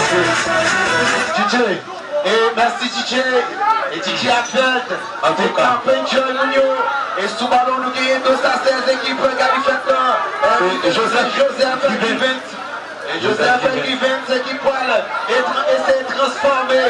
DJ. Et merci DJ. Et DJ Advent. Avec Campagne Junior. Et sous ballon, nous gagnons tous à 16 équipes. Et Joseph Givens. Et Joseph Givens qui poil. Et s'est transformé.